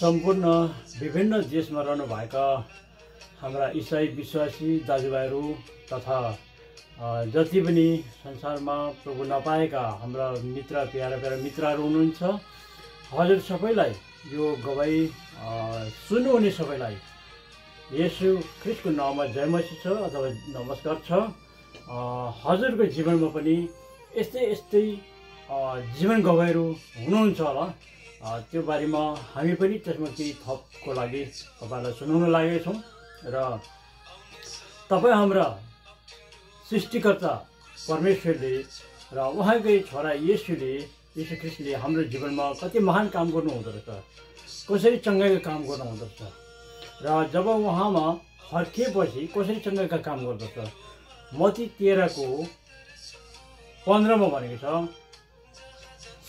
सम्पूर्ण विभिन्न देशमा रहनुभएका हाम्रा इसाई विश्वासी दाजुभाइहरू तथा जति पनि संसारमा प्रभु नपाएका हाम्रा मित्र प्यारा मित्रहरू हुनुहुन्छ, हजुर सबैलाई यो गवाई सुन्नुहुने सबैलाई येशू ख्रीष्टको नाममा जय मसीह छ अथवा नमस्कार छ। हजुरको जीवनमा पनि यस्तै जीवन गवाईहरू हुनुहुन्छ होला, त्यो बारेमा हामी पनि त्यसमा केही थपको लागि तपाईलाई सुनाउन लागेका छौँ। र तपाईँ हाम्रा सृष्टिकर्ता परमेश्वरले र उहाँकै छोरा येशू ख्रीष्टले हाम्रो जीवनमा कति महान काम गर्नुहुँदो रहेछ, कसरी चङ्गाइको काम गर्नुहुँदो रहेछ र जब उहाँमा फर्किएपछि कसरी चङ्गाइका काम गर्दछ। मत्ती 13:15 भनेको छ,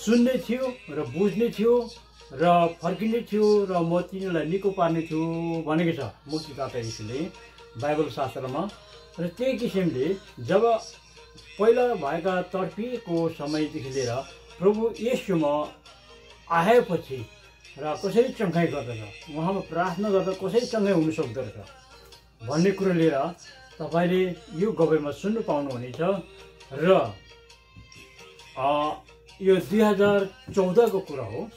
सुन्ने थियो र बुझ्ने थियो र फर्किने थियो र म तिनीलाई निको पार्ने थियो भनेको छ मुक्तिदाता येशूले बाइबल शास्त्रमा। र त्यही किसिमले जब पहिला भएका तर्फिएको समयदेखि लिएर प्रभु येशूमा आएपछि र कसरी चङ्गाइ गर्दछ, उहाँमा प्रार्थना गर्दा कसरी चङ्गाइ हुन सक्दो रहेछ भन्ने कुरो लिएर तपाईँले यो गवाईमा सुन्नु पाउनुहुनेछ। र यो 2014 को कुरा हो।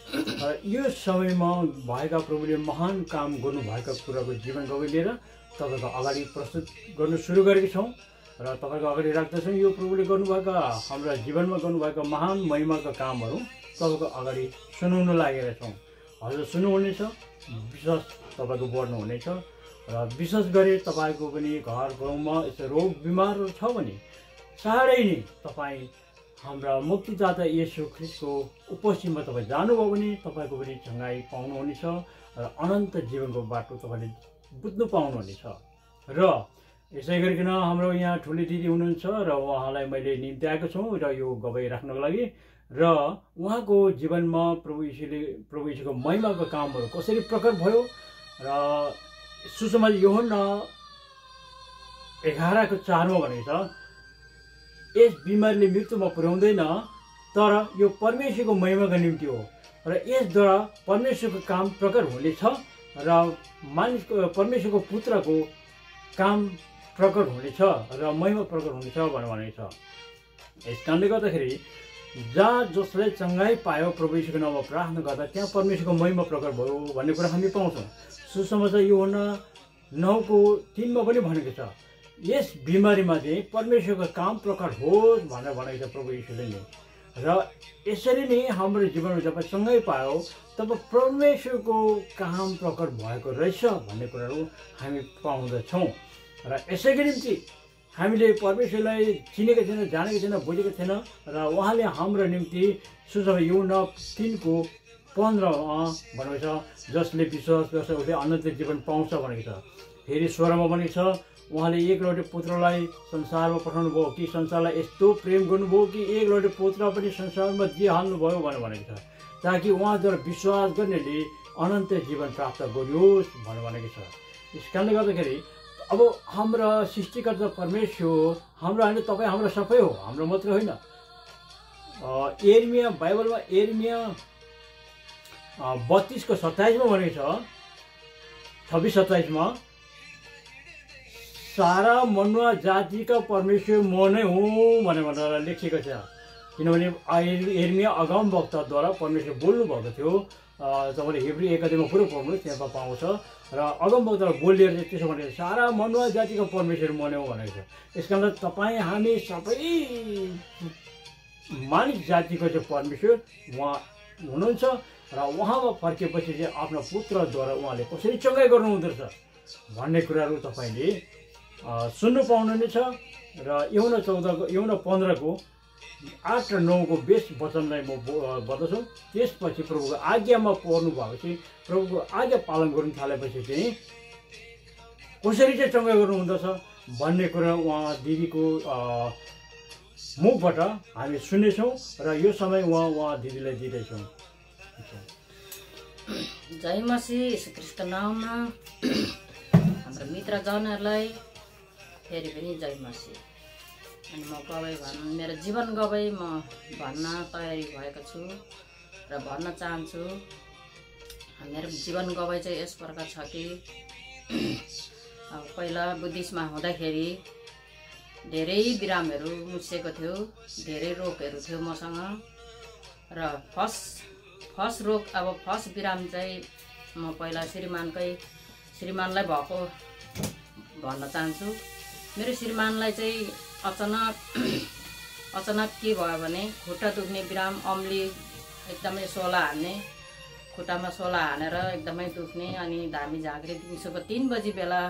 यो समयमा भएका प्रभुले महान काम गर्नुभएका कुराको जीवन गवाई लिएर तपाईँको अगाडि प्रस्तुत गर्नु सुरु गरेका छौँ र तपाईँको अगाडि राख्दछौँ। यो प्रभुले गर्नुभएका हाम्रा जीवनमा गर्नुभएका महान महिमाका कामहरू तपाईँको अगाडि सुनाउन लागेका छौँ। हजुर सुन्नुहुनेछ, विश्वास तपाईँको बढ्नुहुनेछ र विशेष गरी तपाईँको पनि घर गाउँमा यस्तो रोग बिमारहरू छ भने चाँडै नै तपाईँ हाम्रा मुक्तिदाता येशू ख्रीष्टको उपस्थितिमा तपाईँ जानुभयो भने तपाईँको पनि चङ्गाइ पाउनुहुनेछ र अनन्त जीवनको बाटो तपाईँले बुझ्नु पाउनुहुनेछ। र यसै गरिकन हाम्रो यहाँ ठुली दिदी हुनुहुन्छ र उहाँलाई मैले निम्ति आएको छु र यो गवाई राख्नको लागि र उहाँको जीवनमा प्रभु यीशुको महिमाको कामहरू कसरी प्रकट भयो र सुसमाचार यूहन्ना 11:4 भनेको छ, यस बिमारीले मृत्युमा पुर्याउँदैन तर यो परमेश्वरको महिमाको निम्ति हो र यसद्वारा परमेश्वरको काम प्रकट हुनेछ र मानिसको परमेश्वरको पुत्रको काम प्रकट हुनेछ र महिमा प्रकट हुनेछ भनेको छ। यस कारणले गर्दाखेरि जहाँ जसले चङ्गाइ पायो प्रभु यीशुको नाममा प्रार्थना गर्दा त्यहाँ परमेश्वरको महिमा प्रकट भयो भन्ने कुरा हामी पाउँछौँ। सुसमाचार यूहन्ना 9:3 पनि भनेको छ, यस बिमारीमा चाहिँ परमेश्वरको काम प्रकट होस् भनेर भनेको छ प्रभु यीशुले नै। र यसरी नै हाम्रो जीवनमा जब चङ्गाइ पायो तब परमेश्वरको काम प्रकट भएको रहेछ भन्ने कुराहरू हामी पाउँदछौँ। र यसैको निम्ति हामीले परमेश्वरलाई चिनेको थिएन, जानेको थिएन, बुझेको थिएन र उहाँले हाम्रो निम्ति सुसमाचार यूहन्ना 3:15 भनेको छ, जसले विश्वास गर्छ उसले अनन्त जीवन पाउँछ भनेको छ। फेरि 16 भनेको छ, उहाँले एकलौटे पुत्रलाई संसारमा पठाउनु भयो कि संसारलाई यस्तो प्रेम गर्नुभयो कि एकलौटे पुत्र पनि संसारमा दिइहाल्नुभयो भनेको छ, ताकि उहाँद्वारा विश्वास गर्नेले अनन्त जीवन प्राप्त गरियोस् भनेको छ। यस कारणले गर्दाखेरि अब हाम्रा सृष्टिकर्ता परमेश्वर हाम्रो होइन, तपाईँ हाम्रो सबै हो, हाम्रो मात्र होइन। यिर्मिया बाइबलमा यिर्मिया 32:27 भनेको छ, 26-27 सारा मनुवा जातिका परमेश्वर म नै हुँ भनेर लेखिएको छ। किनभने यिर्मिया अगमवक्ताद्वारा परमेश्वर बोल्नु भएको थियो। तपाईँले हिब्रू 1:1 पुरो पढ्नु, त्यहाँ पाउँछ। र अगमवक्ताले बोलिएर चाहिँ त्यसो भनेको सारा मनुवा जातिको परमेश्वर म नै हो भनेको छ। यस कारण तपाईँ हामी सबै मानिस जातिको चाहिँ परमेश्वर उहाँ हुनुहुन्छ र उहाँमा फर्केपछि चाहिँ आफ्नो पुत्रद्वारा उहाँले कसरी चङ्गाइ गर्नुहुँदो रहेछ भन्ने कुराहरू तपाईँले सुन्नु पाउनुहुनेछ। र यूहन्ना 15 8 र 9 को बेस वचनलाई म बदल्छु। त्यसपछि प्रभुको आज्ञामा पर्नु भएपछि, प्रभुको आज्ञा पालन गर्नु थालेपछि चाहिँ कसरी चाहिँ चङ्गाइ गर्नुहुँदछ भन्ने कुरा उहाँ दिदीको मुखबाट हामी सुन्नेछौँ र यो समय उहाँ दिदीलाई दिँदैछौँ। जय मसीह यीशु ख्रीष्टको नाममा हाम्रो मित्रजनहरूलाई फेरि पनि जय मसीह। अनि म गवाई भन्नु, मेरो जीवन गवाई म भन्न तयारी भएको छु र भन्न चाहन्छु। मेरो जीवन गवाई चाहिँ यस प्रकार छ कि अब पहिला बुद्धिस्टमा हुँदाखेरि धेरै बिरामहरू मुछेको थियो, धेरै रोगहरू थियो मसँग। र फर्स्ट रोग अब फर्स्ट बिराम चाहिँ म पहिला श्रीमानलाई भएको भन्न चाहन्छु। मेरो श्रीमानलाई चाहिँ अचानक के भयो भने खुट्टा दुख्ने बिराम, अम्ली एकदमै सोला हान्ने, खुट्टामा सोला हानेर एकदमै दुख्ने, अनि धामी झाँक्री दिउँसोको 3 बजी बेला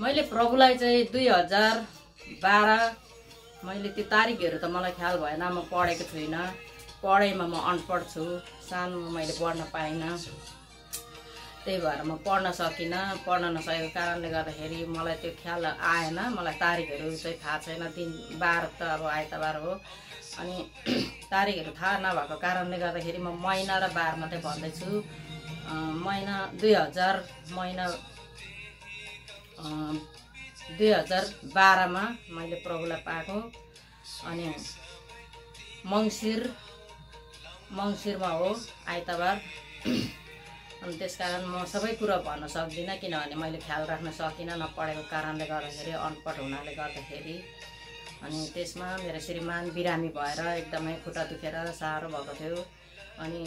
मैले प्रभुलाई चाहिँ 2012 मैले त्यो तारिकहरू त मलाई ख्याल भएन, म पढेको छुइनँ, पढाइमा म अनपढ छु, सानोमा मैले पढ्न पाइनँ, त्यही भएर म पढ्न सकिनँ। पढ्न नसकेको कारणले गर्दाखेरि मलाई त्यो ख्याल आएन, मलाई तारिकहरू चाहिँ थाहा छैन। 12 त अब आइतबार हो, अनि तारिकहरू थाहा नभएको कारणले गर्दाखेरि म महिना र बार मात्रै भन्दैछु। महिना 2012 मा मैले प्रभुलाई पाएको, अनि मङ्सिरमा हो आइतबार। अनि त्यसकारण म सबै कुरा भन्न सक्दिनँ, किनभने मैले ख्याल राख्न सकिनँ नपढेको कारणले गर्दाखेरि, अनपढ हुनाले गर्दाखेरि। अनि त्यसमा मेरो श्रीमान बिरामी भएर एकदमै खुट्टा दुखेर साह्रो भएको थियो, अनि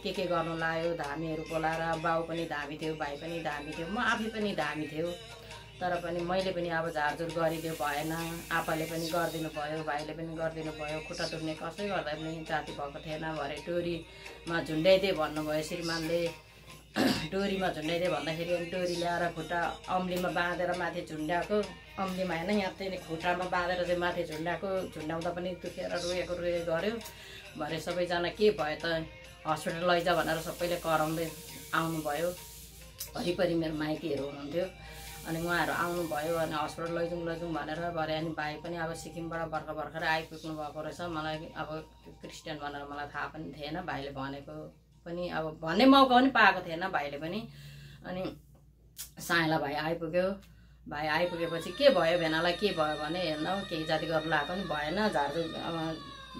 के गर्नु लाग्यो, धामीहरू बोलाएर, बाउ पनि धामी थियो, भाइ पनि धामी थियो, म आफै पनि धामी थियो। तर पनि मैले पनि अब झारझुर गरिदियो भएन, आपाले पनि गरिदिनु भयो, भाइले पनि गरिदिनु भयो। खुट्टा दुख्ने कसै गर्दा पनि जाति भएको थिएन, भरे डोरीमा झुन्ड्याइदिए भन्नुभयो श्रीमानले। डोरीमा झुन्ड्याइदिए भन्दाखेरि अनि डोरी ल्याएर खुट्टा अम्लीमा बाँधेर माथि झुन्ड्याएको, अम्लीमा होइन यहाँ चाहिँ खुट्टामा बाँधेर चाहिँ माथि झुन्ड्याएको, झुन्ड्याउँदा पनि दुखेर रोएको गऱ्यो। भरे सबैजना के भयो त हस्पिटल लैजा भनेर सबैले कराउँदै आउनुभयो। वरिपरि मेरो माइतीहरू हुनुहुन्थ्यो, अनि उहाँहरू आउनुभयो, अनि हस्पिटल लैजाउँ भनेर। भरे अनि भाइ पनि अब सिक्किमबाट भर्खरै आइपुग्नु भएको रहेछ। मलाई अब क्रिस्चियन भनेर मलाई थाहा पनि थिएन, भाइले भनेको पनि अब भन्ने मौका पनि पाएको थिएन भाइले पनि। अनि साइला भाइ आइपुग्यो। भाइ आइपुगेपछि के भयो भेनालाई, के भयो भने हेर्न केही जाति गर्नु लगाएको पनि भएन, झारझुर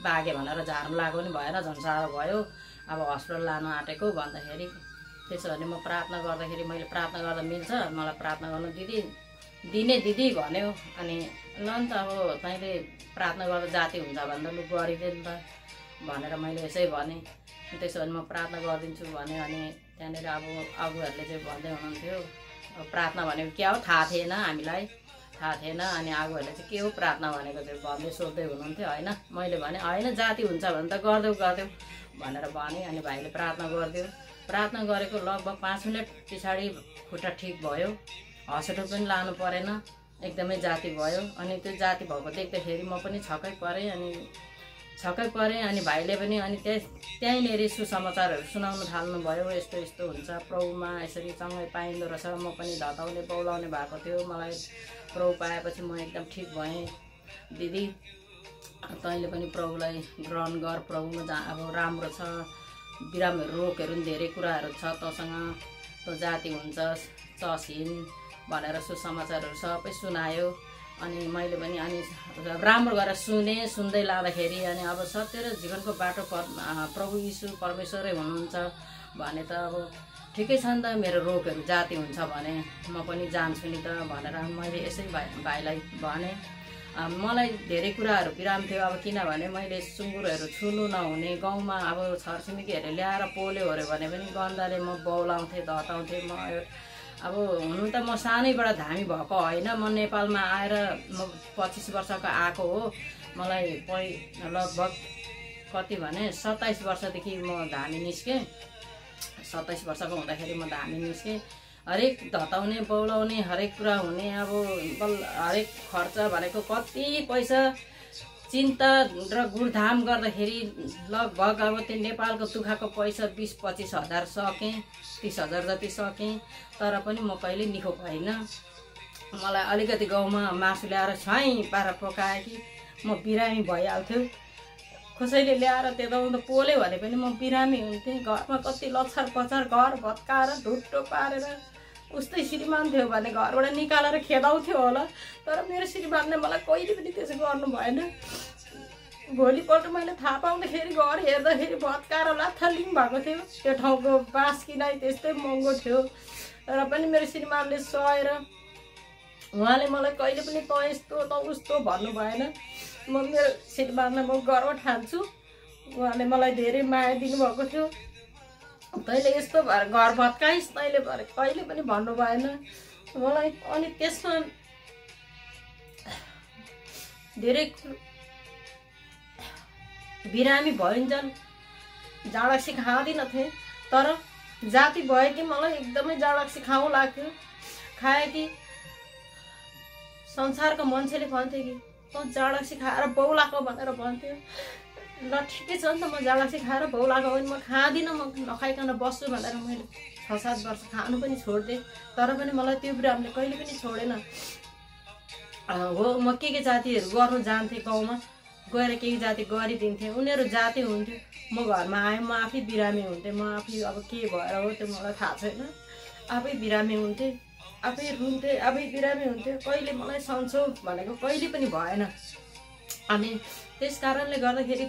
बागे भनेर झार्नु लगाएको पनि भएन, झन् साह्रो भयो। अब हस्पिटल लानु आँटेको भन्दाखेरि, त्यसो भने म प्रार्थना गर्दाखेरि, मैले प्रार्थना गर्दा मिल्छ, मलाई प्रार्थना गर्नु दिने दिदी भन्यो। अनि ल नि त अब तैँले प्रार्थना गर्दा जाति हुन्छ भने त लु गरिदे नि त भनेर मैले यसै भने। त्यसो भने म प्रार्थना गरिदिन्छु भने। अनि त्यहाँनिर अब अगुवाहरूले चाहिँ भन्दै हुनुहुन्थ्यो, प्रार्थना भनेको क्या हो थाहा थिएन, हामीलाई थाहा थिएन। अनि आगोहरूले चाहिँ के हो प्रार्थना भनेको चाहिँ भन्दै सोध्दै हुनुहुन्थ्यो होइन। मैले भने होइन जाति हुन्छ भने त गरिदेऊ भनेर भने। अनि भाइले प्रार्थना गरिदियो। प्रार्थना गरेको लगभग 5 मिनट पछाडि खुट्टा ठिक भयो, हस्पिटल पनि लानु परेन, एकदमै जाति भयो। अनि त्यो जाति भएको देख्दाखेरि म पनि छक्कै परेँ। अनि भाइले पनि अनि त्यहीँनिर सुसमाचारहरू सुनाउनु थाल्नुभयो, यस्तो यस्तो हुन्छ प्रभुमा, यसरी सँगै पाइँदो रहेछ। म पनि धताउने बौलाउने भएको थियो। मलाई प्रभु पाएपछि म एकदम ठिक भएँ। दिदी तैँले पनि प्रभुलाई ग्रहण गर, प्रभुमा अब राम्रो छ, बिरामहरू रोगहरू पनि धेरै कुराहरू छ तँसँग, तँ जाति हुन्छ चसिन भनेर सुसमाचारहरू सबै सुनायो। अनि मैले पनि अनि राम्रो गरेर सुन्दै लाँदाखेरि अनि अब सत्य र जीवनको बाटो प्रभु यीशु परमेश्वरै हुनुहुन्छ भने त अब ठिकै छ नि त, मेरो रोगहरू जाति हुन्छ भने म पनि जान्छु नि त भनेर मैले यसै भाइलाई भने। मलाई धेरै कुराहरू बिराम थियो, अब किनभने मैले सुँगुरहरू छुनु नहुने, गाउँमा अब छरछिमेकीहरूले ल्याएर पोल्यो भने पनि गन्दाले म बौलाउँथेँ, धताउँथेँ। म अब हुनु त म सानैबाट धामी भएको होइन, म नेपालमा आएर म 25 वर्षको आएको हो। मलाई लगभग कति भने 27 वर्षदेखि म धामी निस्केँ। 27 वर्षको हुँदाखेरि म धामी निस्केँ। हरेक धताउने बौलाउने हरेक कुरा हुने, अब हरेक खर्च भनेको कति पैसा चिन्ता र गुडधाम गर्दाखेरि लगभग अब त्यो नेपालको दुःखको पैसा 20-25 हजार सकेँ, 30 हजार जति सकेँ। तर पनि म कहिले निखो भएन। मलाई अलिकति गाउँमा मासु ल्याएर छाइ पारा पकाए कि म बिरामी भइहाल्थ्यो। कसैले ल्याएर त्यताउँदा पोल्यो भने पनि म बिरामी हुन्थेँ। घरमा कति लछर पछर घर भत्काएर ढुट्टो पारेर, उस्तै श्रीमान थियो भने घरबाट निकालेर खेदाउँथ्यो होला। तर मेरो श्रीमानले मलाई कहिले पनि त्यसो गर्नु भएन। भोलिपल्ट मैले थाहा पाउँदाखेरि घर हेर्दाखेरि भत्काएर लाथलिङ भएको थियो। त्यो ठाउँको बाँस किनाइ त्यस्तै महँगो थियो र पनि मेरो श्रीमानले सहेर उहाँले मलाई कहिले पनि त यस्तो त उस्तो भन्नु भएन। म मेरो श्रीमानलाई म गर्व ठान्छु। उहाँले मलाई धेरै माया दिनुभएको थियो। तैँले यस्तो भएर घर भत्काइस् तैँले भएर कहिले पनि भन्नु भएन मलाई। अनि त्यसमा धेरै बिरामी भइन्जन् जाडक्सी खाँदिन थिएँ, तर जाति भयो कि मलाई एकदमै जाडक्सी खाउँ लाग्थ्यो। खाएँ कि संसारको मान्छेले भन्थे कि त जाडक्सी खाएर बौलाको भनेर भन्थ्यो। ल ठिकै छ नि त, म जाडक्सी खाएर बौलाको भने म खाँदिनँ, म नखाइकन बस्छु भनेर मैले 6-7 वर्ष खानु पनि छोडिदिएँ। तर पनि मलाई त्यो बिरामले कहिले पनि छोडेन। हो म के जातिहरू गर्नु जान्थेँ, गाउँमा गएर के जाति गरिदिन्थेँ। उनीहरू जाति हुन्थ्यो, म घरमा आएँ म आफै बिरामी हुन्थेँ। म आफै अब के भएर हो त्यो मलाई थाहा छैन। आफै बिरामी हुन्थेँ, आफै रुन्थेँ, आफै बिरामी हुन्थ्यो। कहिले मलाई सन्चो भनेको कहिले पनि भएन। अनि त्यस कारणले गर्दाखेरि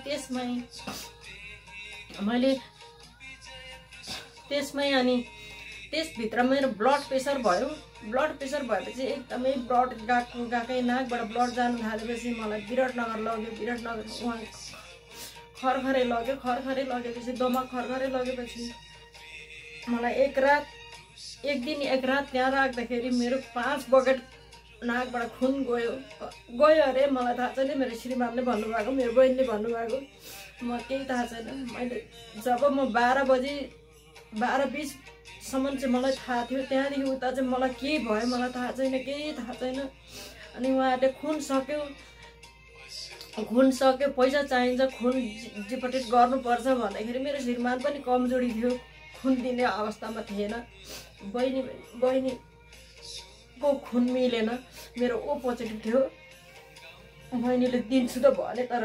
त्यसमै अनि त्यसभित्र मेरो ब्लड प्रेसर भयो। ब्लड प्रेसर भएपछि एकदमै ब्लड गएकै नाकबाट ब्लड जानु थालेपछि मलाई विराटनगर लग्यो। विराटनगर उहाँ खरखरे लग्यो। खरखरे लगेपछि दमाग खरखरे लगेपछि मलाई एक रात त्यहाँ राख्दाखेरि मेरो 5 बकेट नाकबाट खुन गयो अरे। मलाई थाहा छैन, मेरो श्रीमानले भन्नुभएको, मेरो बहिनीले भन्नुभएको, म केही थाहा छैन। मैले जब म 12:20 सम्म चाहिँ मलाई थाहा थियो। त्यहाँदेखि उता चाहिँ मलाई के भयो मलाई थाहा छैन, केही थाहा छैन। अनि उहाँहरूले खुन सक्यो, पैसा चाहिन्छ, खुन डिपोजिट गर्नुपर्छ भन्दाखेरि मेरो श्रीमान पनि कमजोरी थियो, खुन दिने अवस्थामा थिएन। बहिनीको खुन मिलेन, मेरो ओ पोजिटिभ थियो। बहिनीले दिन्छु त भने तर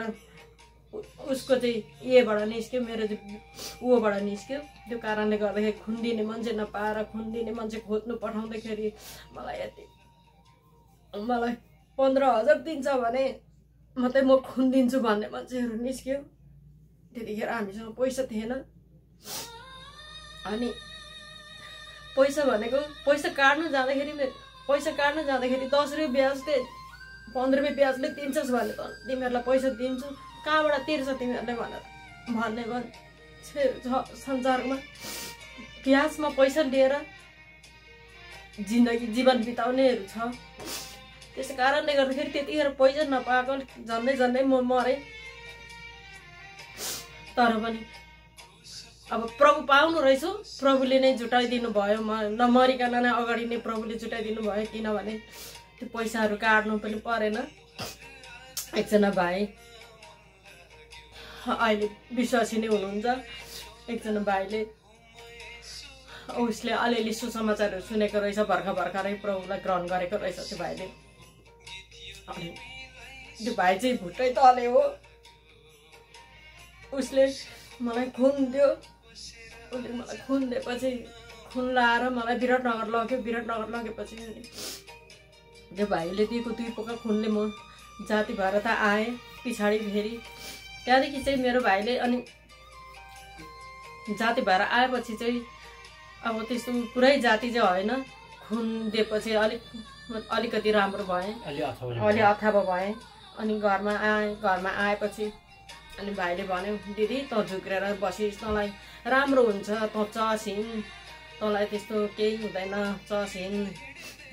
उसको चाहिँ एबाट निस्क्यो, मेरो चाहिँ ओबाट निस्क्यो। त्यो कारणले गर्दाखेरि खुन दिने मान्छे नपाएर खुन दिने मान्छे खोज्नु पठाउँदाखेरि मलाई 15,000 दिन्छ भने मात्रै म खुन दिन्छु भन्ने मान्छेहरू निस्क्यो। त्यतिखेर हामीसँग पैसा थिएन। अनि पैसा काट्नु जाँदाखेरि 10 रुपियाँ ब्याज थिए, 15 रुपियाँ ब्याजले दिन्छस् भने त तिमीहरूलाई पैसा दिन्छु, कहाँबाट तिर्छ तिमीहरूले भन्ने संसारमा ब्याजमा पैसा लिएर जीवन बिताउनेहरू छ। त्यस कारणले गर्दाखेरि त्यतिखेर पैसा नपाएको झन्डै म मरेँ। तर पनि अब प्रभु पाउनु रहेछु, प्रभुले नै जुटाइदिनु भयो। म नमरिकन नै अगाडि नै प्रभुले जुटाइदिनु भयो। किनभने त्यो पैसाहरू काट्नु पनि परेन। एकजना भाइ अहिले विश्वासी नै हुनुहुन्छ। एकजना भाइले उसले अलिअलि सुसमाचारहरू सुनेको रहेछ, भर्खरै प्रभुलाई ग्रहण गरेको रहेछ त्यो भाइले। अनि त्यो भाइ चाहिँ भुट्टै तले हो। उसले मलाई खुन दियो। उसले मलाई खुन दिएपछि खुन लाएर मलाई विराटनगर लग्यो। विराटनगर लगेपछि त्यो भाइले दिएको 2 पोका खुनले म जाति भएर त आएँ। पछाडि फेरि त्यहाँदेखि चाहिँ मेरो भाइले अनि जाति भएर आएपछि चाहिँ अब त्यस्तो पुरै जाति चाहिँ होइन, खुन दिएपछि अलिकति राम्रो भएँ, अलि अथावा भएँ। अनि घरमा आएपछि अनि भाइले भन्यो, दिदी त झुक्रेर बसिस्, तँलाई राम्रो हुन्छ, त चसिन्, तँलाई त्यस्तो केही हुँदैन, चसिन्,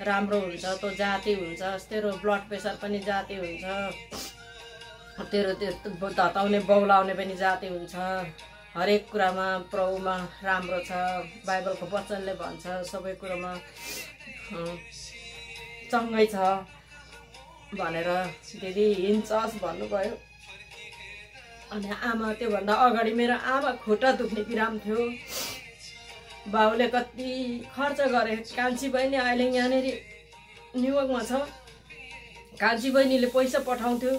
राम्रो हुन्छ, त जाति हुन्छ, तेरो ब्लड प्रेसर पनि जाति हुन्छ, तेरो त्यो धताउने बौलाउने पनि जाति हुन्छ, हरेक कुरामा प्रभुमा राम्रो छ, बाइबलको वचनले भन्छ सबै कुरामा चङ्गै छ भनेर दिदी हिँड्छस् भन्नुभयो। अनि आमा त्योभन्दा अगाडि मेरो आमा खुट्टा दुख्ने बिराम थियो। बाउले कति खर्च गरे। कान्छी बहिनी अहिले यहाँनिर न्युयोर्कमा छ। कान्छी बहिनीले पैसा पठाउँथ्यो,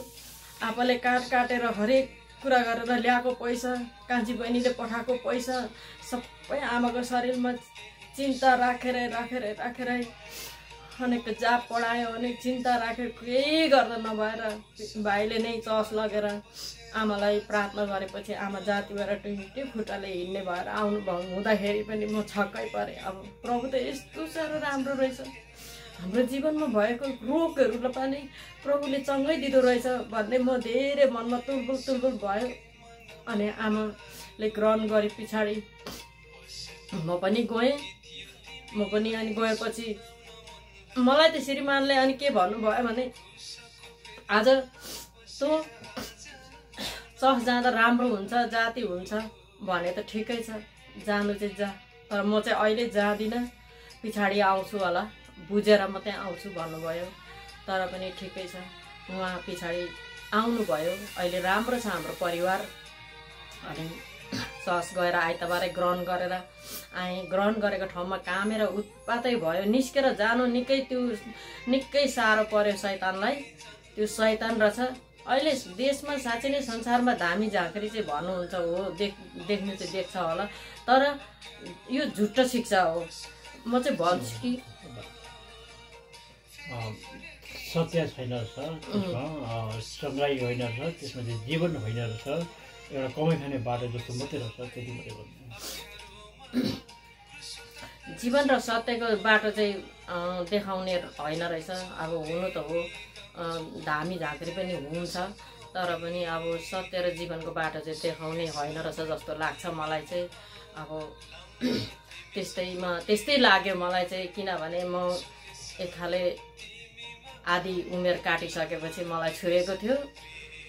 आपाले काटेर हरेक कुरा गरेर ल्याएको पैसा, कान्छी बहिनीले पठाएको पैसा सबै आमाको शरीरमा चिन्ता राखेर अनेक जाप पढायो, अनेक चिन्ता राखेर केही गर्दा नभएर भाइले नै चर्च लगेर आमालाई प्रार्थना गरेपछि आमा जातिबाट टिम खुट्टाले हिँड्ने भएर आउनुभयो हुँदाखेरि पनि म छक्कै परेँ। अब प्रभु त यस्तो साह्रो राम्रो रहेछ, हाम्रो जीवनमा भएको रोगहरूलाई पनि प्रभुले चङ्गै दिँदो रहेछ भन्ने म धेरै मनमा तुलबुल भयो। अनि आमाले ग्रहण गरे पछाडि म पनि गएँ। अनि गएपछि मलाई त श्रीमानले अनि के भन्नुभयो भने आज तँ चर्च जाँदा राम्रो हुन्छ, जाति हुन्छ भने त ठिकै छ, जानु चाहिँ जा, तर म चाहिँ अहिले जाँदिनँ, पछाडि आउँछु होला, बुझेर मात्रै आउँछु भन्नुभयो। तर पनि ठिकै छ, उहाँ पछाडि आउनुभयो। अहिले राम्रो छ हाम्रो परिवार। अनि चर्च गएर आइतबारै ग्रहण गरेर आएँ। ग्रहण गरेको ठाउँमा कामेर उत्पातै भयो, निस्केर जानु निकै साह्रो पर्यो शैतानलाई। त्यो शैतान रहेछ। अहिले देशमा साँच्चै नै संसारमा धामी झाँक्री चाहिँ भन्नुहुन्छ हो, देख्नु चाहिँ देख्छ होला, तर यो झुट्टो शिक्षा हो। म चाहिँ भन्छु कि सत्य छैन रहेछ, त्यसमा सङ्घाइ होइन रहेछ, त्यसमा चाहिँ जीवन होइन रहेछ, एउटा कमाइ खाने बाटो जस्तो मात्रै रहेछ, त्यति मात्रै भन्नु। जीवन र सत्यको बाटो चाहिँ देखाउने होइन रहेछ। अब हुनु त हो, धामी झाँक्री पनि हुन्छ, तर पनि अब सत्य र जीवनको बाटो चाहिँ देखाउने होइन रहेछ जस्तो लाग्छ मलाई चाहिँ। अब त्यस्तै लाग्यो मलाई चाहिँ, किनभने म एक खाले आधी उमेर काटिसकेपछि मलाई छुएको थियो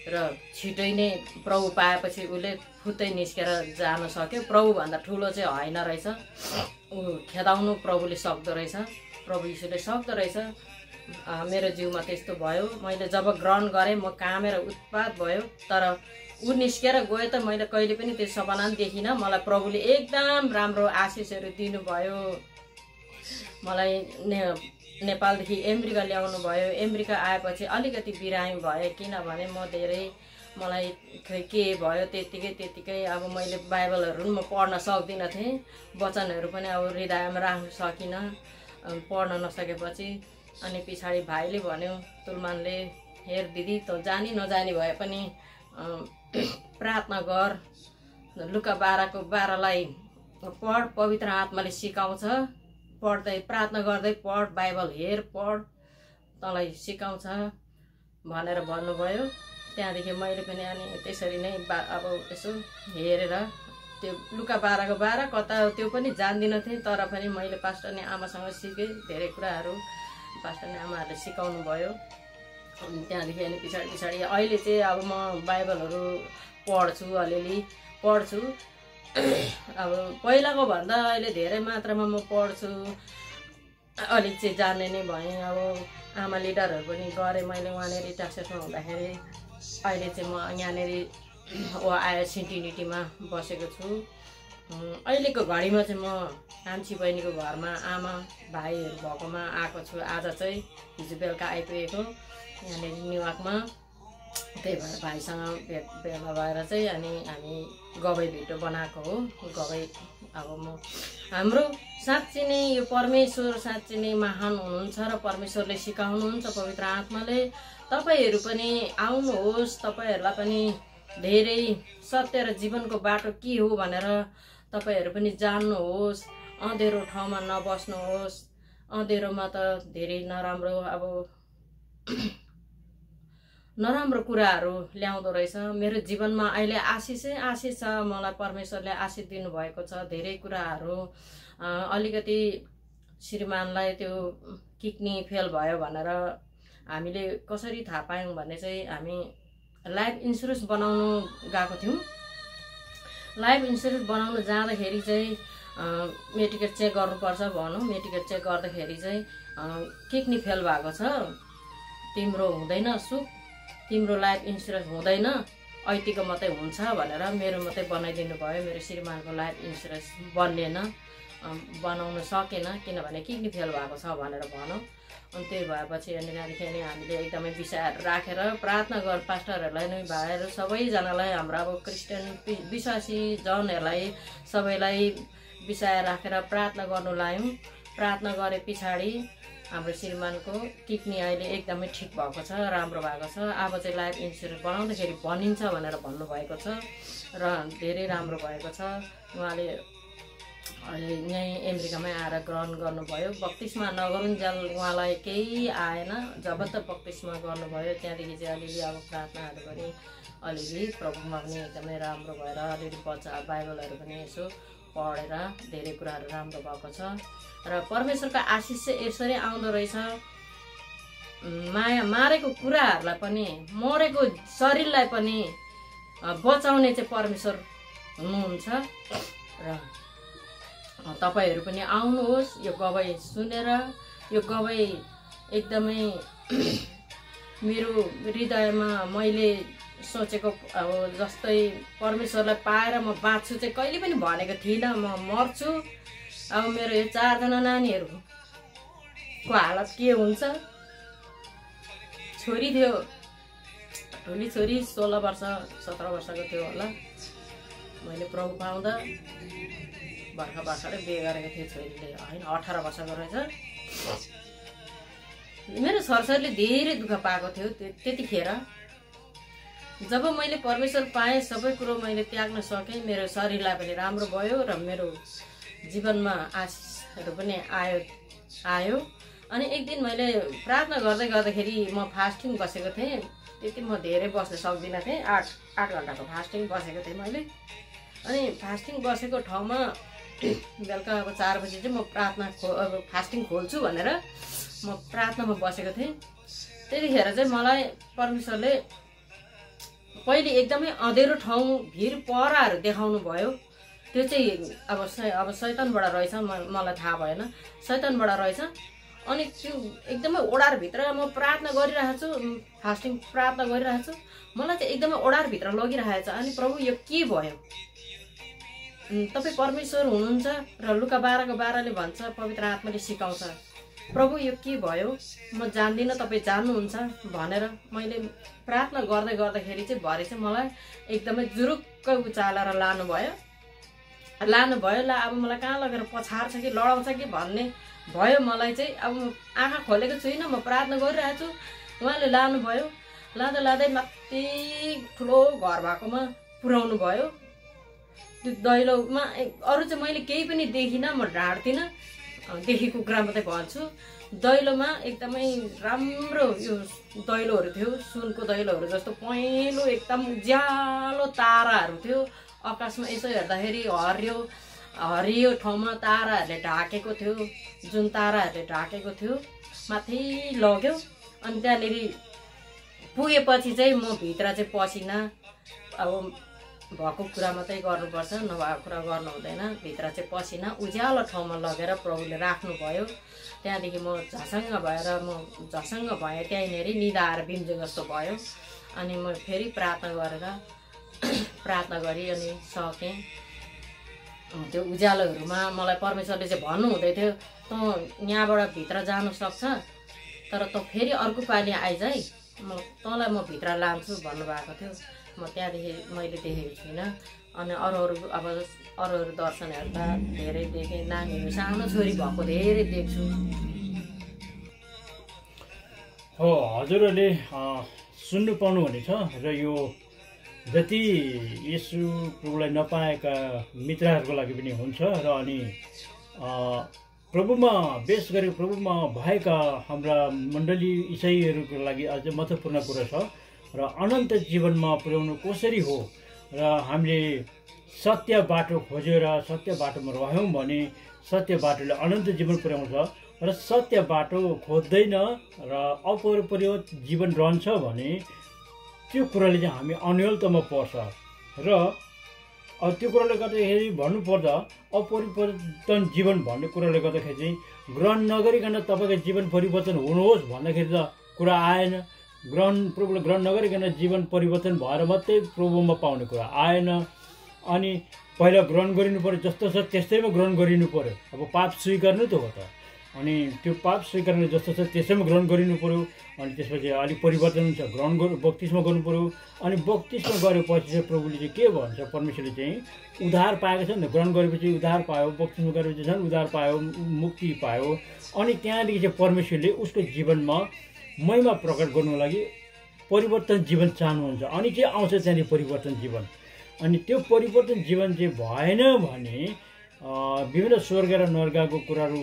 र छिटै नै प्रभु पाएपछि उसले फुत्तै निस्केर जान सक्यो। प्रभुभन्दा ठुलो चाहिँ होइन रहेछ, ऊ खेदाउनु प्रभुले सक्दो रहेछ, प्रभु यीशुले सक्दो रहेछ। मेरो जिउमा त्यस्तो भयो। मैले जब ग्रहण गरेँ म कामेर उत्पात भयो, तर ऊ निस्केर गयो त मैले कहिले पनि त्यो सपना देखिनँ। मलाई प्रभुले एकदम राम्रो आशिषहरू दिनुभयो। मलाई नेपालदेखि अमेरिका ल्याउनु भयो। अमेरिका आएपछि अलिकति बिरामी भएँ, किनभने म धेरै मलाई के भयो त्यतिकै अब मैले बाइबलहरू म पढ्न सक्दिनँ थिएँ, वचनहरू पनि अब हृदयमा राख्न सकिनँ पढ्न नसकेपछि। अनि पछाडि भाइले भन्यो, तुलमानले, हेर दिदी त जानी नजानी भए पनि प्रार्थना गर, लुका 12:12 पढ, पवित्र आत्माले सिकाउँछ, पढ्दै प्रार्थना गर्दै पढ, बाइबल हेर पढ, तँलाई सिकाउँछ भनेर भन्नुभयो। त्यहाँदेखि मैले पनि अनि त्यसरी नै अब यसो हेरेर त्यो लुका 12:12 कता त्यो पनि जान्दिनँ थिएँ, तर पनि मैले पास्टर नि आमासँग सिकेँ धेरै कुराहरू, पास्टर नि आमाहरूले सिकाउनु भयो। त्यहाँदेखि अनि पछाडि अहिले चाहिँ अब म बाइबलहरू पढ्छु, अलिअलि पढ्छु। अब पहिलाको भन्दा अहिले धेरै मात्रामा म पढ्छु, अलिक चाहिँ जान्ने नै भएँ। अब आमा लिडरहरू पनि गरेँ मैले वहाँनिर ट्याक्सेसमा हुँदाखेरि। अहिले चाहिँ म यहाँनिर आएर सिन्टिनिटीमा बसेको छु। अहिलेको घडीमा चाहिँ म कान्छी बहिनीको घरमा आमा भाइहरू भएकोमा आएको छु। आज चाहिँ हिजो बेलुका आइपुगेको यहाँनिर न्युयोर्कमा, त्यही भएर भाइसँग भेला भएर चाहिँ अनि हामी गवै भिडियो बनाएको हो। गवै अब हाम्रो साँच्चै नै यो परमेश्वर साँच्चै नै महान हुनुहुन्छ र परमेश्वरले सिकाउनुहुन्छ पवित्र आत्माले। तपाईहरू पनि आउनुहोस्, तपाईहरूलाई पनि धेरै सत्य र जीवनको बाटो के हो भनेर तपाईहरू पनि जान्नुहोस्। अँधेरो ठाउँमा नबस्नुहोस्। अँधेरोमा त धेरै नराम्रो कुराहरू ल्याउँदो रहेछ। मेरो जीवनमा अहिले आशिष छ, मलाई परमेश्वरले आशिष दिनुभएको छ। धेरै कुराहरू अलिकति श्रीमानलाई त्यो किडनी फेल भयो भनेर हामीले कसरी थाहा पायौँ भने चाहिँ हामी लाइफ इन्सुरेन्स बनाउनु गएको थियौँ। लाइफ इन्सुरेन्स बनाउनु जाँदाखेरि चाहिँ मेडिकल चेक गर्नुपर्छ भनौँ। मेडिकल चेक गर्दाखेरि चाहिँ किडनी फेल भएको छ, तिम्रो हुँदैन सुख, तिम्रो लाइफ इन्सुरेन्स हुँदैन, ऐतिको मात्रै हुन्छ भनेर मेरो मात्रै बनाइदिनु भयो। मेरो श्रीमानको लाइफ इन्सुरेन्स बनिएन, बनाउन सकेन, किनभने किडनी फेल भएको छ भनेर भनौँ। अनि त्यही भएपछि अनि त्यहाँदेखि हामीले एकदमै विषयहरू राखेर प्रार्थना पास्टरहरूलाई नै भाइहरू सबैजनालाई, हाम्रो अब क्रिस्चियन विश्वासी जनहरूलाई सबैलाई विषय राखेर प्रार्थना गर्नु लायौँ। प्रार्थना गरे पछाडि हाम्रो श्रीमानको किडनी अहिले एकदमै ठिक भएको छ, राम्रो भएको छ। अब चाहिँ लाइफ इन्सुरेन्स बनाउँदाखेरि भनिन्छ भनेर भन्नुभएको छ र धेरै राम्रो भएको छ। उहाँले अहिले यहीँ अमेरिकामै आएर ग्रहण गर्नुभयो। बत्तिसमा नगरुन्जेल उहाँलाई केही आएन, जब त बत्तिसमा गर्नुभयो त्यहाँदेखि चाहिँ अलिअलि अब प्रार्थनाहरू पनि अलिअलि प्रभुमा पनि एकदमै राम्रो भएर अलिअलि बच्चा बाइबलहरू पनि यसो पढेर धेरै कुराहरू राम्रो भएको छ। र परमेश्वरको आशिष चाहिँ यसरी आउँदो रहेछ, माया मारेको कुराहरूलाई पनि मरेको शरीरलाई पनि बचाउने चाहिँ परमेश्वर हुनुहुन्छ। र तपाईहरू पनि आउनुहोस्, यो गवाई सुनेर, यो गवाई एकदमै मेरो हृदयमा मैले सोचेको अब जस्तै परमेश्वरलाई पाएर म बाँच्छु चाहिँ कहिले पनि भनेको थिइनँ, म मर्छु। अब मेरो यो 4 जना नानीहरूको हालत के हुन्छ। छोरी थियो, ठुली छोरी 16 वर्ष 17 वर्षको थियो होला, मैले प्रभु पाउँदा भर्खरै बिहे गरेको थिएँ। छोरीले होइन 18 वर्षको रहेछ। मेरो छोरछोरीले धेरै दुःख पाएको थियो त्यतिखेर। जब मैले परमेश्वर पाएँ, सबै कुरो मैले त्याग्न सकेँ, मेरो शरीरलाई पनि राम्रो भयो र मेरो जीवनमा आशिषहरू पनि आयो। अनि एक दिन मैले प्रार्थना गर्दाखेरि म फास्टिङ बसेको थिएँ। त्यति म धेरै बस्न सक्दिनँ थिएँ, 8 घन्टाको फास्टिङ बसेको थिएँ मैले। अनि फास्टिङ बसेको ठाउँमा बेलुका अब 4 बजी चाहिँ म फास्टिङ खोल्छु भनेर म प्रार्थनामा बसेको थिएँ। त्यतिखेर चाहिँ मलाई परमेश्वरले पहिले एकदमै अँधेरो ठाउँ भिर पहराहरू देखाउनु भयो। त्यो चाहिँ अब शैतानबाट रहेछ, मलाई थाहा भएन, शैतानबाट रहेछ। अनि त्यो एकदमै ओडारभित्र म प्रार्थना गरिरहेको छु, फास्टिङ प्रार्थना गरिरहेको छु, मलाई चाहिँ एकदमै ओडारभित्र लगिरहेको छ। अनि प्रभु यो के भयो, तपाईँ परमेश्वर हुनुहुन्छ र लुका 12:12ले भन्छ, पवित्र आत्माले सिकाउँछ, प्रभु यो के भयो, म जान्दिनँ, तपाईँ जान्नुहुन्छ भनेर मैले प्रार्थना गर्दाखेरि चाहिँ भरे चाहिँ मलाई एकदमै जुरुक्क उचालेर लानुभयो। ला अब मलाई कहाँ लगेर पछार्छ कि लडाउँछ कि भन्ने भयो मलाई चाहिँ। अब आँखा खोलेको छुइनँ, म प्रार्थना गरिरहेको छु, उहाँले लानुभयो। लाँदै माथि ठुलो घर भएकोमा पुर्याउनु भयो। त्यो दैलोमा अरू चाहिँ मैले केही पनि देखिनँ, म ढाँड्दिनँ, देखेको कुरा मात्रै भन्छु। दैलोमा एकदमै राम्रो यो दैलोहरू थियो, सुनको दैलोहरू जस्तो पहेँलो एकदम उज्यालो ताराहरू थियो। आकाशमा यसो हेर्दाखेरि हरियो ठाउँमा ताराहरूले ढाकेको थियो, जुन ताराहरूले ढाकेको थियो माथि लग्यो। अनि त्यहाँनिर पुगेपछि चाहिँ म भित्र चाहिँ पसिनँ। अब भएको कुरा मात्रै गर्नुपर्छ, नभएको कुरा गर्नु हुँदैन। भित्र चाहिँ पसिना उज्यालो ठाउँमा लगेर प्रभुले राख्नुभयो। त्यहाँदेखि म झसङ्ग भएँ, त्यहीँनिर निदा आएर बिम्जो जस्तो भयो। अनि म फेरि प्रार्थना गरी अनि सकेँ। त्यो उज्यालोहरूमा मलाई परमेश्वरले चाहिँ भन्नु हुँदै थियो, तँ यहाँबाट भित्र जानु सक्छ, तर तँ फेरि अर्को पालि आइज है, तँलाई म भित्र लान्छु भन्नुभएको थियो। म त्यहाँदेखि मैले देखेको छुइनँ। अनि अरू दर्शन हेर्दा धेरै देखेँ। नानीहरू सानो छोरी भएको धेरै देख्छु। हो, हजुरहरूले सुन्नु पाउनु हुनेछ। र यो जति यसु प्रभुलाई नपाएका मित्रहरूको लागि पनि हुन्छ। र अनि प्रभुमा विशेष गरी प्रभुमा भएका हाम्रा मण्डली इसाईहरूको लागि अझ महत्त्वपूर्ण कुरा छ। र अनन्त जीवनमा पुर्याउनु कसरी हो, र हामीले सत्य बाटो खोजेर सत्य बाटोमा रह्यौँ भने सत्य बाटोले अनन्त जीवन पुर्याउँछ। र सत्य बाटो खोज्दैन र अपरिवर्तित जीवन रहन्छ भने त्यो कुराले चाहिँ हामी अन्यलतामा पर्छ। र त्यो कुराले गर्दाखेरि भन्नुपर्दा अपरिवर्तन जीवन भन्ने कुराले गर्दाखेरि चाहिँ ग्रहण नगरिकन तपाईँको जीवन परिवर्तन हुनुहोस् भन्दाखेरि त कुरा आएन। प्रभुले ग्रहण नगरिकन जीवन परिवर्तन भएर मात्रै प्रभुमा पाउने कुरा आएन। अनि पहिला ग्रहण गरिनु पर्यो, जस्तो छ त्यस्तैमा ग्रहण गरिनु पर्यो। अब पाप स्वीकार्नु त हो त। अनि त्यो पाप स्वीकार जस्तो छ त्यसैमा ग्रहण गरिनु पऱ्यो। अनि त्यसपछि अलिक परिवर्तन हुन्छ, ग्रहण बक्तिस्मा गर्नु पऱ्यो। अनि बक्तिस्मा गरेपछि चाहिँ प्रभुले चाहिँ के भन्छ, परमेश्वरले चाहिँ उद्धार पाएको छ नि त। ग्रहण गरेपछि उद्धार पायो, बक्तिस्मा गरेपछि झन् उद्धार पायो, मुक्ति पायो। अनि त्यहाँदेखि चाहिँ परमेश्वरले उसको जीवनमा महिमा प्रकट गर्नुको लागि परिवर्तन जीवन चाहनुहुन्छ। अनि के आउँछ त्यहाँदेखि परिवर्तन जीवन। अनि त्यो परिवर्तन जीवन चाहिँ भएन भने विभिन्न स्वर्ग र नर्कको कुराहरू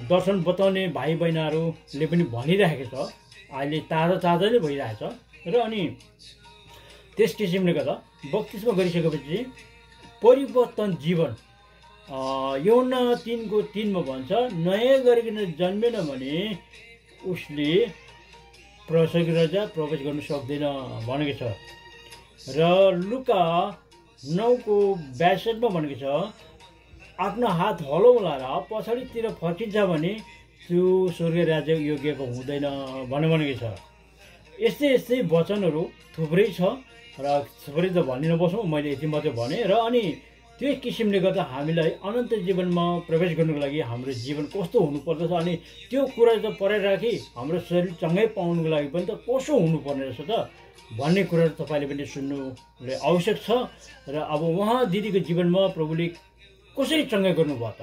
दर्शन बताउने भाइ बहिनीहरूले पनि भनिरहेको छ, अहिले ताजा नै भइरहेछ। र अनि त्यस किसिमले गर्दा बक्तिस्मा गरिसकेपछि परिवर्तन जीवन यूहन्ना 3:3 भन्छ, नयाँ गरिकन जन्मेन भने उसले परमेश्वरको राज्य प्रवेश गर्न सक्दैन भनेको छ। र लुका 9:62 भनेको छ, आफ्नो हात हलोलाएर पछाडितिर फर्किन्छ भने त्यो स्वर्ग राज्य योग्यको हुँदैन भनेको छ। यस्तै वचनहरू थुप्रै छ र थुप्रै त भनि नबसौँ, मैले यति मात्रै भने। र अनि त्यो किसिमले गर्दा हामीलाई अनन्त जीवनमा प्रवेश गर्नुको लागि हाम्रो जीवन कस्तो हुनुपर्दछ, अनि त्यो कुरा त पराइ राखी हाम्रो शरीर चङ्गै पाउनुको लागि पनि त कसो हुनुपर्ने रहेछ त भन्ने कुराहरू तपाईँले पनि सुन्नुले आवश्यक छ। र अब उहाँ दिदीको जीवनमा प्रभुले कसरी चङ्गा गर्नुभयो त?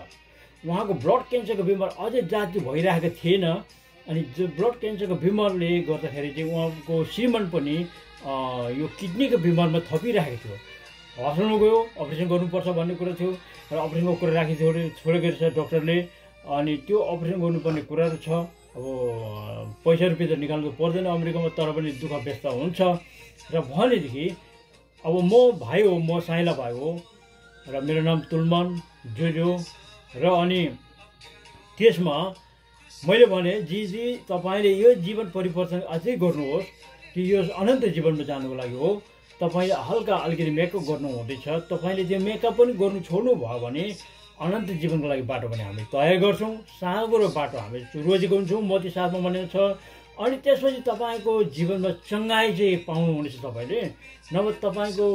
उहाँको ब्लड क्यान्सरको बिमार अझै जाति भइरहेको थिएन। अनि जो ब्लड क्यान्सरको बिमारले गर्दाखेरि चाहिँ उहाँको श्रीमान पनि यो किडनीको बिमारमा थपिरहेको थियो। हस्पिटलमा गयो, अपरेसन गर्नुपर्छ भन्ने कुरा थियो र अपरेसनको कुरा छोडेको रहेछ डक्टरले। अनि त्यो अपरेसन गर्नुपर्ने कुराहरू छ। अब पैसा रुपियाँ त निकाल्नु पर्दैन अमेरिकामा, तर पनि दुःख व्यस्त हुन्छ। र भनेदेखि अब म भाइ हो, म साइला भाइ हो र मेरो नाम तुलमान जोजो। र अनि त्यसमा मैले भने जी तपाईँले यो जीवन परिवर्तन अझै गर्नुहोस् कि यो अनन्त जीवनमा जानुको लागि हो। तपाईँले हल्का अलिकति मेकअप गर्नु हुँदैछ, तपाईँले त्यो मेकअप पनि गर्नु छोड्नु भयो भने अनन्त जीवनको लागि बाटो पनि हामी तय गर्छौँ। साँगो बाटो हामी रोजेको हुन्छौँ, मती 7मा भनेको छ। अनि त्यसपछि तपाईँको जीवनमा चङ्गाई चाहिँ पाउनुहुनेछ तपाईँले। नभए तपाईँको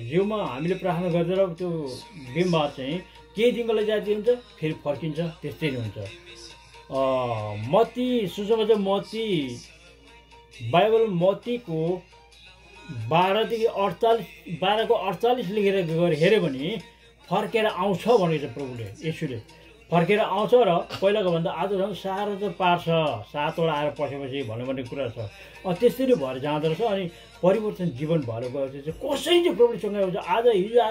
जिउमा हामीले प्रार्थना गर्दा त्यो बिमार चाहिँ केही दिनको लागि जाति हुन्छ, फेरि फर्किन्छ, त्यस्तै नै हुन्छ। मती सुसमाचार मती बाइबल मतीको 12:48 लेखेर हेऱ्यो भने फर्केर आउँछ भनेको छ प्रभुले, येशूले फर्केर आउँछ। र पहिलाको भन्दा आज झन् साह्रो त पार्छ, 7वटा आएर पसेपछि भन्ने कुरा छ। त्यस्तै नै भएर जाँदो रहेछ। अनि परिवर्तन जीवन भएर गएपछि चाहिँ कसरी चाहिँ प्रभुले सँगै हुन्छ। आज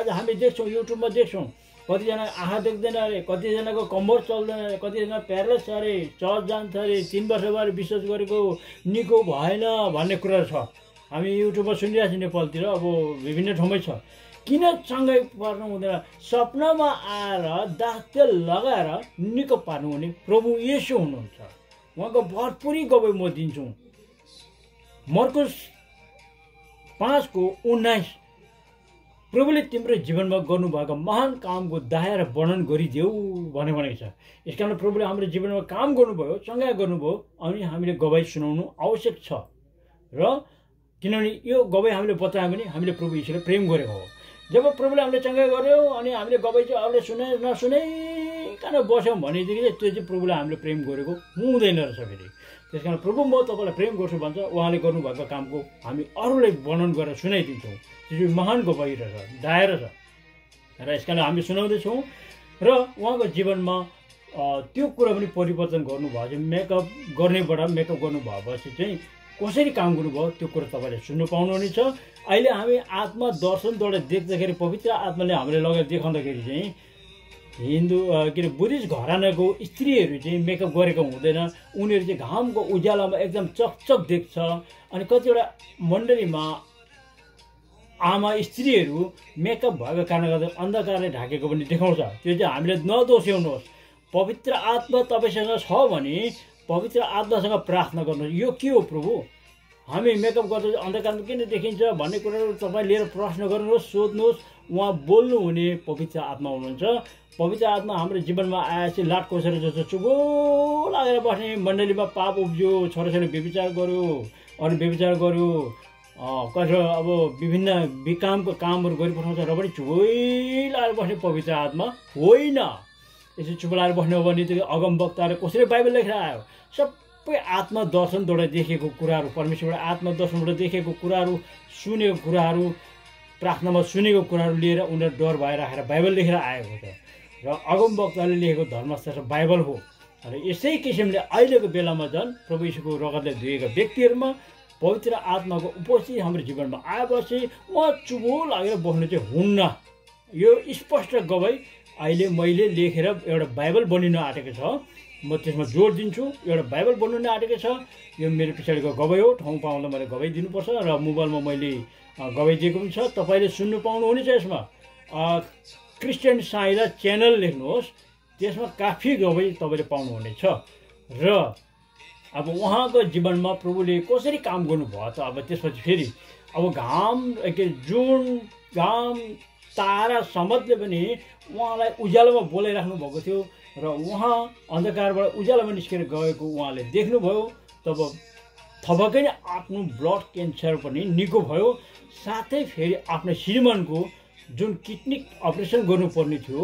हामी देख्छौँ, युट्युबमा देख्छौँ, कतिजना आँखा देख्दैन अरे, कतिजनाको कम्मर चल्दैन अरे, कतिजना प्यारलाइज छ अरे, चर्च जान्छ अरे, 3 वर्ष भएर विश्वास गरेको निको भएन भन्ने कुरा छ। हामी युट्युबमा सुनिरहेको छौँ नेपालतिर, अब विभिन्न ठाउँमै छ। किन चङ्गाइ पार्नु हुँदैन? सपनामा आएर दाग लगाएर निको पार्नुहुने प्रभु येशू हुनुहुन्छ। उहाँको भरपुरी गवाई म दिन्छु। मर्कुस 5:19 प्रभुले तिम्रो जीवनमा गर्नुभएको महान कामको दाया र वर्णन गरिदेऊ भनेको छ। यस कारण प्रभुले हाम्रो जीवनमा काम गर्नुभयो, चङ्गाइ गर्नुभयो, अनि हामीले गवाई सुनाउनु आवश्यक छ। र किनभने यो गवाई हामीले बतायौँ भने हामीले प्रभु यीशुलाई प्रेम गरेको हो। जब प्रभुले हामीले चङ्गाइ गर्यो अनि हामीले गवाई चाहिँ अरूले नसुनाइकन बस्यौँ भनेदेखि चाहिँ त्यो चाहिँ प्रभुले हामीले प्रेम गरेको हुँदैन रहेछ। फेरि त्यस कारण प्रभु म तपाईँलाई प्रेम गर्छु भन्छ, उहाँले गर्नुभएको कामको हामी अरूलाई वर्णन गरेर सुनाइदिन्छौँ। त्यो चाहिँ महान गवाई रहेछ, दाया रहेछ। र यस कारण हामी सुनाउँदैछौँ। र उहाँको जीवनमा त्यो कुरा पनि परिवर्तन गर्नुभयो चाहिँ मेकअप गर्नेबाट मेकअप गर्नुभएपछि चाहिँ कसरी काम गर्नुभयो त्यो कुरा तपाईँले सुन्नु पाउनुहुनेछ। अहिले हामी आत्मा दर्शनद्वारा देख्दाखेरि पवित्र आत्माले हामीले लगाएर देखाउँदाखेरि चाहिँ हिन्दू के अरे बुद्धिस्ट घरानाको स्त्रीहरू चाहिँ मेकअप गरेको हुँदैन। उनीहरू चाहिँ घामको उज्यालोमा एकदम चकचक देख्छ। अनि कतिवटा मण्डलीमा आमा स्त्रीहरू मेकअप भएको कारणले गर्दा अन्धकारले ढाकेको पनि देखाउँछ। त्यो चाहिँ हामीले नदोस्याउनुहोस्। पवित्र आत्मा तपाईँसँग छ भने पवित्र आत्मासँग प्रार्थना गर्नुहोस्। यो के हो प्रभु, हामी मेकअप गर्दा अन्धकारमा किन देखिन्छ भन्ने कुराहरू तपाईँ लिएर प्रश्न गर्नुहोस्, सोध्नुहोस्। उहाँ बोल्नुहुने पवित्र आत्मा हुनुहुन्छ। पवित्र आत्मा हाम्रो जीवनमा आएपछि लाट कोसेर जस्तो चुगो लागेर बस्ने, मण्डलीमा पाप उब्जियो, छोराछोरी व्यभिचार गर्यो, अरू व्यभिचार गर्यो, कसो अब विभिन्न विकामको कामहरू गरिपठाउँछ र पनि चुगै लागेर बस्ने पवित्र आत्मा होइन। यसो चुप लाएर बस्ने हो भने त्यो अगमवक्ताले कसरी बाइबल लेखेर आयो, सबै आत्मदर्शनद्वारा देखेको कुराहरू, परमेश्वरबाट आत्मदर्शनबाट देखेको कुराहरू, सुनेको कुराहरू, प्रार्थनामा सुनेको कुराहरू लिएर उनीहरू डर भएर आएर बाइबल लेखेर आएको छ र अगमवक्ताले लेखेको धर्मशास्त्र बाइबल हो। र यसै किसिमले अहिलेको बेलामा झन् प्रभु यीशुको रगतले धोएका व्यक्तिहरूमा पवित्र आत्माको उपस्थिति हाम्रो जीवनमा आएपछि उहाँ चुबो लागेर बस्नु चाहिँ हुन्न। यो स्पष्ट गवाई अहिले मैले लेखेर एउटा बाइबल बनिन आँटेको छ, म त्यसमा जोड दिन्छु। एउटा बाइबल बनिन आँटेको छ, यो मेरो पछाडिको गवाई हो। ठाउँ पाउँदा मैले गवाई दिनुपर्छ र मोबाइलमा मैले गवाई दिएको पनि छ, तपाईँले सुन्नु पाउनुहुनेछ। यसमा क्रिस्चियन साइला च्यानल लेख्नुहोस्, त्यसमा काफी गवाई तपाईँले पाउनुहुनेछ। र अब उहाँको जीवनमा प्रभुले कसरी काम गर्नुभयो त, अब त्यसपछि फेरि अब जुन घाम तारा सम्मले पनि उहाँलाई उज्यालोमा बोलाइराख्नु भएको थियो र उहाँ अन्धकारबाट उज्यालोमा निस्केर गएको उहाँले देख्नुभयो। तब थपक्कै नै आफ्नो ब्लड क्यान्सर पनि निको भयो। साथै फेरि आफ्नो श्रीमानको जुन किडनी अपरेसन गर्नुपर्ने थियो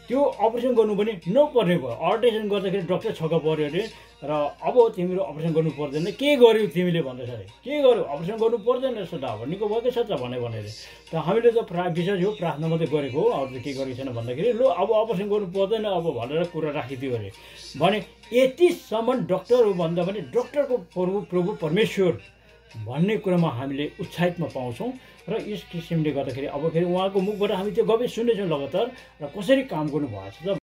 त्यो अपरेसन गर्नु पनि नपर्ने भयो। अल्ट्रेसन गर्दाखेरि डक्टर छक्क पऱ्यो अरे र अब तिमीले अपरेसन गर्नु पर्दैन, के गर्यौ तिमीले भन्दैछ अरे, के गर्यौ अपरेसन गर्नु पर्दैन रहेछ त, अब निको भएकै छ त भनेर त हामीले त विशेष यो प्रार्थना मात्रै गरेको हो, अरू त के गरेको छैन भन्दाखेरि लो अब अपरेसन गर्नु पर्दैन अब भनेर कुरा राखिदियो अरे। भने यतिसम्म डक्टर हो भन्दा पनि डक्टरको प्रभु परमेश्वर भन्ने कुरामा हामीले उत्साहितमा पाउँछौँ। र यस किसिमले गर्दाखेरि अब फेरि उहाँको मुखबाट हामी त्यो गवाई सुन्नेछौँ लगातार र कसरी काम गर्नुभएको छ त।